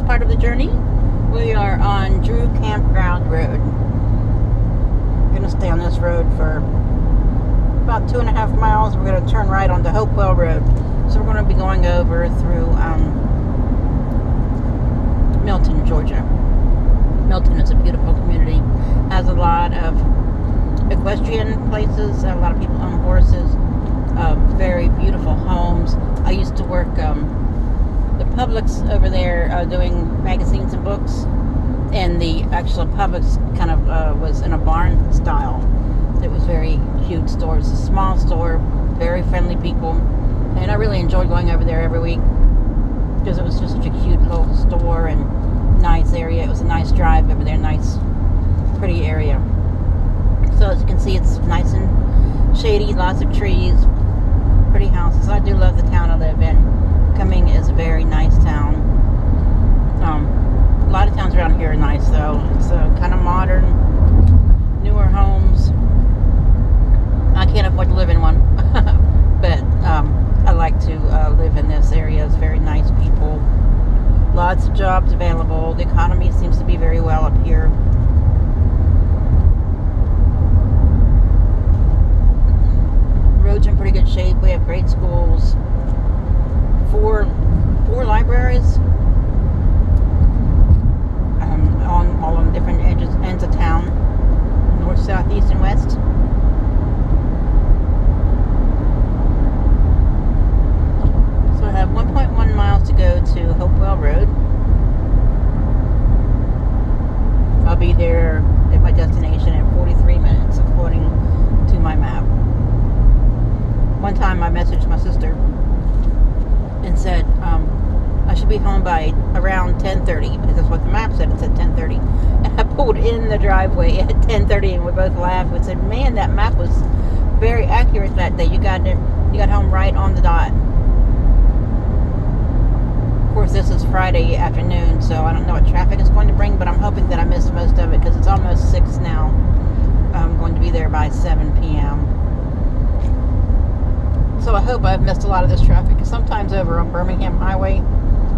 part of the journey. We are on Drew Campground Road. We're going to stay on this road for about 2.5 miles. We're going to turn right onto Hopewell Road. So we're going to be going over through Milton, Georgia. Milton is a beautiful community. Has a lot of equestrian places. A lot of people own horses. Very beautiful homes. I used to work the Publix over there doing magazines and books, and the actual Publix kind of was in a barn style. It was very huge store. It's a small store, very friendly people, and I really enjoyed going over there every week because it was just such a cute little store and nice area. It was a nice drive over there, nice, pretty area. So as you can see, it's nice and shady, lots of trees, pretty houses. I do love the town I live in. Cumming is a very nice town. A lot of towns around here are nice, though. It's kind of modern, newer homes. I can't afford to live in one, but I like to live in this area. It's very nice people. Lots of jobs available. The economy seems to be very well up here. Roads are in pretty good shape. We have great schools. Four libraries, all on different ends of town, north, south, east, and west. So I have 1.1 miles to go to Hopewell Road. I'll be there at my destination in 43 minutes, according to my map. One time I messaged my sister and said I should be home by around 10:30 because that's what the map said. It said 10:30, and I pulled in the driveway at 10:30, and we both laughed. We said, "Man, that map was very accurate that day. You got home right on the dot." Of course, this is Friday afternoon, so I don't know what traffic is going to bring, but I'm hoping that I missed most of it because it's almost 6 now. I'm going to be there by 7 p.m. So I hope I've missed a lot of this traffic, because sometimes over on Birmingham Highway,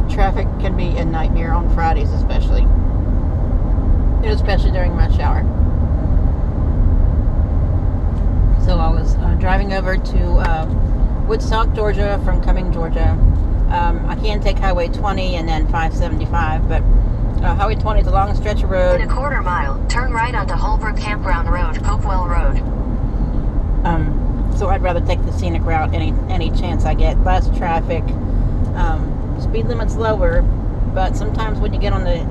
traffic can be a nightmare on Fridays especially. And especially during rush hour. So I was driving over to Woodstock, Georgia from Cumming, Georgia. I can take Highway 20 and then 575, but Highway 20 is a long stretch of road. In a quarter mile, turn right onto Holbrook Campground Road, Hopewell Road. So I'd rather take the scenic route any chance I get. Less traffic, speed limit's lower, but sometimes when you get on the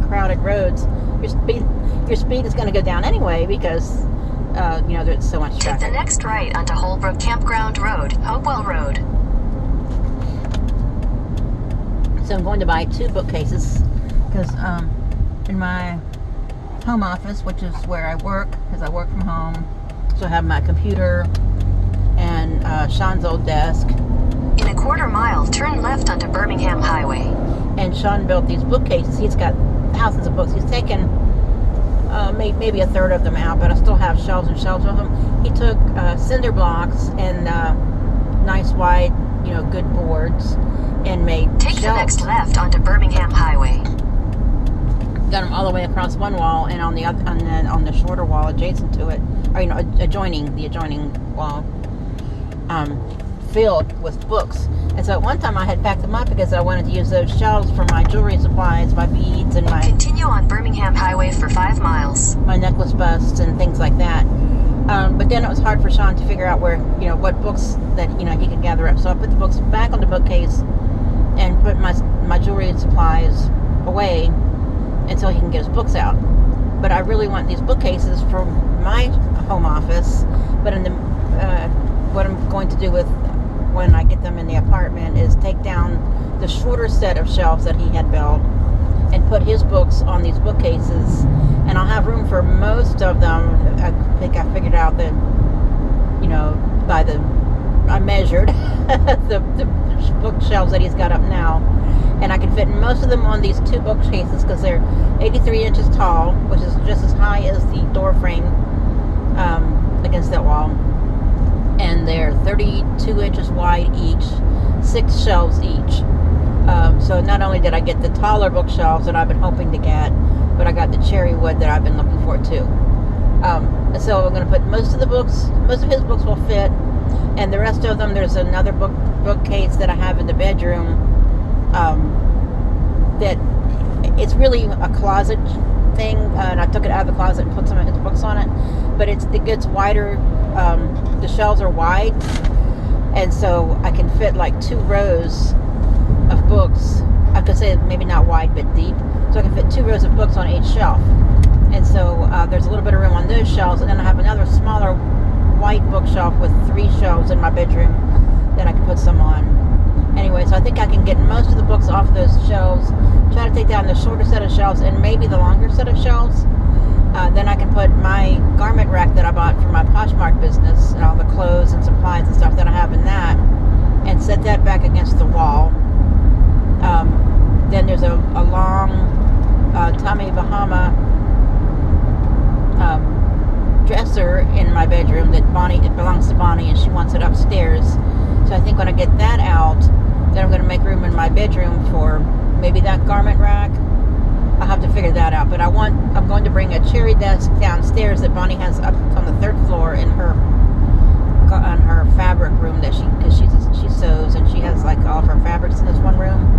crowded roads, your speed is going to go down anyway because there's so much traffic. Take the next right onto Holbrook Campground Road, Hopewell Road. So I'm going to buy 2 bookcases because in my home office, which is where I work, because I work from home. So I have my computer and Sean's old desk. In a quarter mile, turn left onto Birmingham Highway. And Sean built these bookcases. He's got thousands of books. He's taken maybe a third of them out, but I still have shelves and shelves of them. He took cinder blocks and nice wide, good boards, and made Take shelves. the next left onto Birmingham Highway. Got them all the way across one wall, and on the other, and then on the shorter wall adjacent to it, or adjoining wall, filled with books. And so at one time I had packed them up because I wanted to use those shelves for my jewelry supplies, my beads, and my Continue on Birmingham Highway for 5 miles. my necklace busts and things like that. But then it was hard for Sean to figure out where, what books that he could gather up. So I put the books back on the bookcase and put my jewelry and supplies away until he can get his books out. But I really want these bookcases for my home office. But what I'm going to do when I get them in the apartment is take down the shorter set of shelves that he had built and put his books on these bookcases, and I'll have room for most of them. I think I figured out that I measured the bookshelves that he's got up now, and I can fit most of them on these 2 bookcases because they're 83 inches tall, which is just as high as the door frame against that wall, and they're 32 inches wide each, 6 shelves each. So So not only did I get the taller bookshelves that I've been hoping to get, but I got the cherry wood that I've been looking for too. So I'm going to put most of his books will fit, and the rest of them, there's another bookcase that I have in the bedroom that it's really a closet thing, and I took it out of the closet and put some of his books on it, but it gets wider. The shelves are wide, and so I can fit like 2 rows of books. I could say maybe not wide but deep, so I can fit 2 rows of books on each shelf. And so there's a little bit of room on those shelves, and then I have another smaller white bookshelf with 3 shelves in my bedroom that I can put some on. Anyway, so I think I can get most of the books off those shelves, try to take down the shorter set of shelves and maybe the longer set of shelves. Then I can put my garment rack that I bought for my Poshmark business and all the clothes and supplies and stuff that I have in that, and set that back against the wall. Then there's a long Tommy Bahama dresser in my bedroom that it belongs to Bonnie, and she wants it upstairs. So I think when I get that out, then I'm going to make room in my bedroom for maybe that garment rack. I'll have to figure that out. But I'm going to bring a cherry desk downstairs that Bonnie has up on the 3rd floor in her fabric room because she sews, and she has like all of her fabrics in this one room.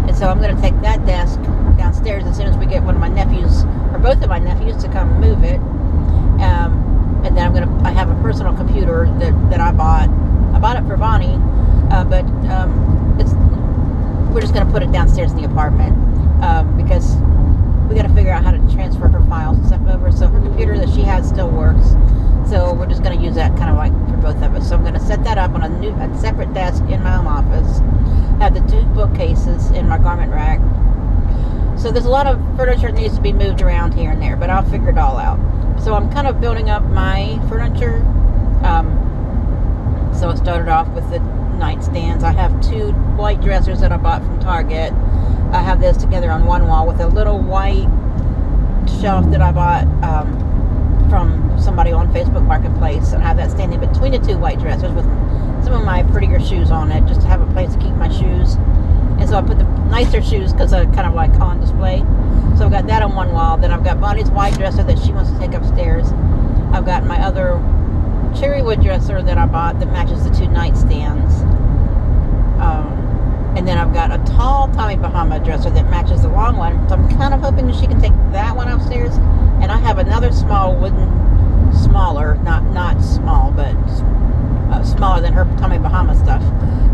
And so I'm going to take that desk downstairs as soon as we get one of my nephews, or both of my nephews, to come move it. And then I have a personal computer that I bought. I bought it for Bonnie, but we're just going to put it downstairs in the apartment because we got to figure out how to transfer her files and stuff over. So her computer that she has still works. So we're just going to use that kind of like for both of us. So I'm going to set that up on a separate desk in my home office. Have the 2 bookcases in my garment rack. So there's a lot of furniture that needs to be moved around here and there, but I'll figure it all out. So I'm kind of building up my furniture. So I started off with the nightstands. I have 2 white dressers that I bought from Target. I have those together on one wall with a little white shelf that I bought from somebody on Facebook Marketplace, and I have that standing between the 2 white dressers with some of my prettier shoes on it, just to have a place to keep my shoes. And so I put the nicer shoes because they're kind of like on display. So I've got that on one wall. Then I've got Bonnie's white dresser that she wants to take upstairs. I've got my other cherry wood dresser that I bought that matches the 2 nightstands. And then I've got a tall Tommy Bahama dresser that matches the long one. So I'm kind of hoping that she can take that one upstairs. And I have another smaller, not small, but smaller than her Tommy Bahama stuff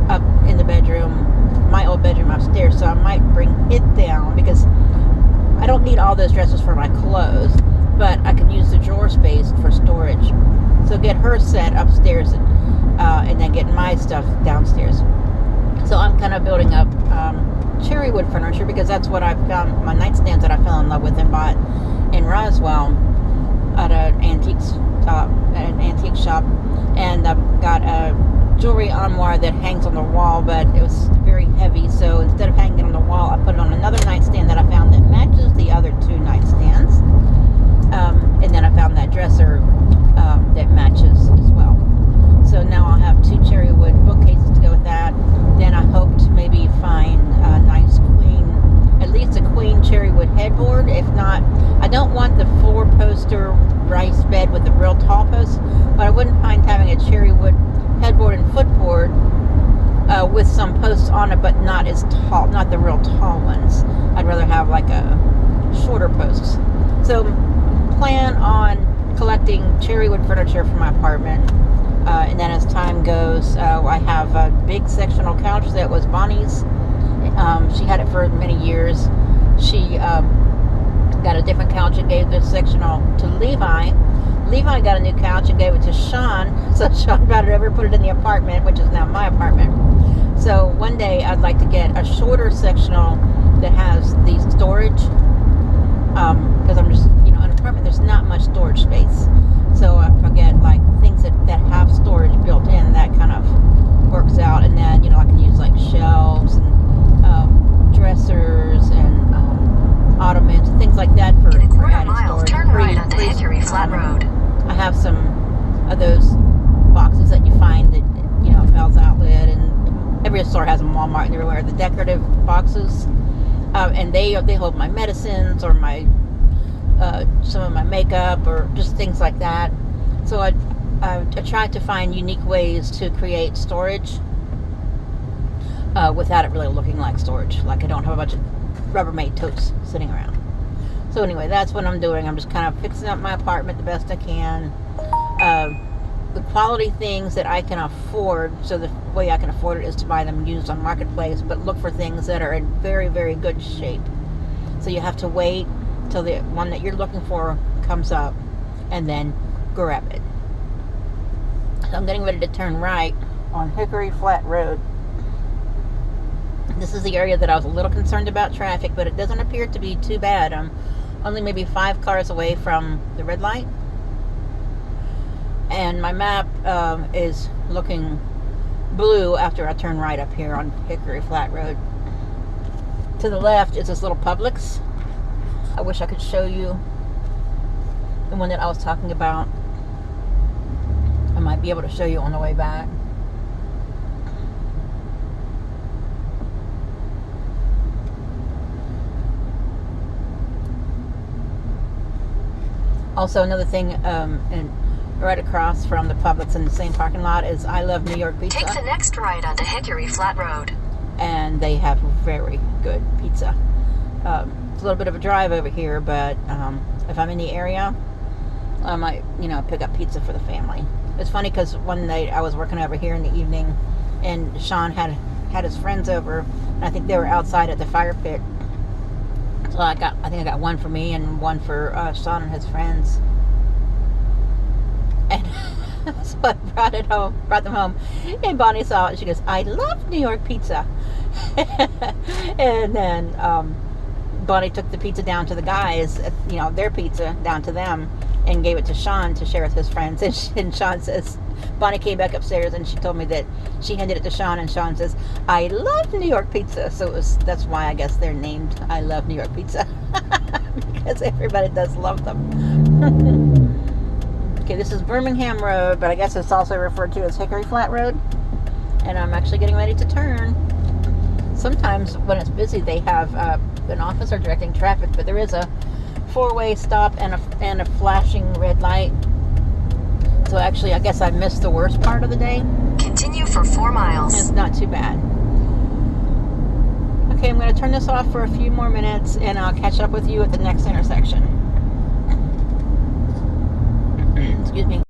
up in the bedroom, my old bedroom upstairs. So I might bring it down because I don't need all those dressers for my clothes, but I can use the drawer space for storage. So get her set upstairs and then get my stuff downstairs. So I'm kind of building up cherry wood furniture because that's what I found, my nightstands that I fell in love with and bought in Roswell at an antique shop. And I've got a jewelry armoire that hangs on the wall, but it was very heavy, so instead of hanging it on the wall, I put it on another nightstand that I found that matches the other 2 nightstands. And then I found that dresser that matches as well. So now I'll have 2 cherry wood bookcases to go with that. Then I hope to maybe find a nice at least a queen cherry wood headboard. If not, I don't want the 4-poster rice bed with the real tall posts, but I wouldn't mind having a cherry wood headboard and footboard with some posts on it, but not as tall, not the real tall ones. I'd rather have like a shorter posts. So plan on collecting cherry wood furniture for my apartment. And then as time goes, I have a big sectional couch that was Bonnie's. She had it for many years. She got a different couch and gave this sectional to Levi. Levi got a new couch and gave it to Sean. So Sean brought it over and put it in the apartment, which is now my apartment. So one day I'd like to get a shorter sectional that has the storage. Because I'm just, in an apartment, there's not much storage space. So if I get like things that have storage built in, that kind of works out. And then, I can use like shelves and dressers and ottomans and things like that for added storage. Turn right onto Hickory Flat Road. I have some of those boxes that you find at Bell's Outlet and every store has them, Walmart and everywhere. The decorative boxes, and they hold my medicines or my some of my makeup or just things like that. So I tried to find unique ways to create storage without it really looking like storage. Like I don't have a bunch of Rubbermaid totes sitting around. So anyway, that's what I'm doing. I'm just kind of fixing up my apartment the best I can. The quality things that I can afford, so the way I can afford it is to buy them used on Marketplace, but look for things that are in very, very good shape. So you have to wait till the one that you're looking for comes up and then grab it. So I'm getting ready to turn right on Hickory Flat Road. This is the area that I was a little concerned about traffic, but it doesn't appear to be too bad. I'm only maybe 5 cars away from the red light. And my map is looking blue after I turn right up here on Hickory Flat Road. To the left is this little Publix. I wish I could show you the one that I was talking about. I might be able to show you on the way back. Also, another thing, and right across from the Publix in the same parking lot is I Love New York Pizza. Take the next right onto Hickory Flat Road. And they have very good pizza. It's a little bit of a drive over here, but if I'm in the area, I might, pick up pizza for the family. It's funny because one night I was working over here in the evening, and Sean had his friends over, and I think they were outside at the fire pit. So I think I got one for me and one for Sean and his friends. And so I brought them home, and Bonnie saw it. She goes, "I love New York pizza." And then Bonnie took the pizza down to the guys, their pizza down to them, and gave it to Sean to share with his friends. And Sean says, Bonnie came back upstairs and she told me that she handed it to Sean, and Sean says, "I love New York pizza." So that's why I guess they're named I Love New York Pizza. Because everybody does love them. Okay, this is Birmingham Road, but I guess it's also referred to as Hickory Flat Road. And I'm actually getting ready to turn. Sometimes when it's busy, they have an officer directing traffic, but there is a 4-way stop and a flashing red light. So actually, I guess I missed the worst part of the day. Continue for 4 miles. It's not too bad. Okay, I'm going to turn this off for a few more minutes, and I'll catch up with you at the next intersection. Excuse me.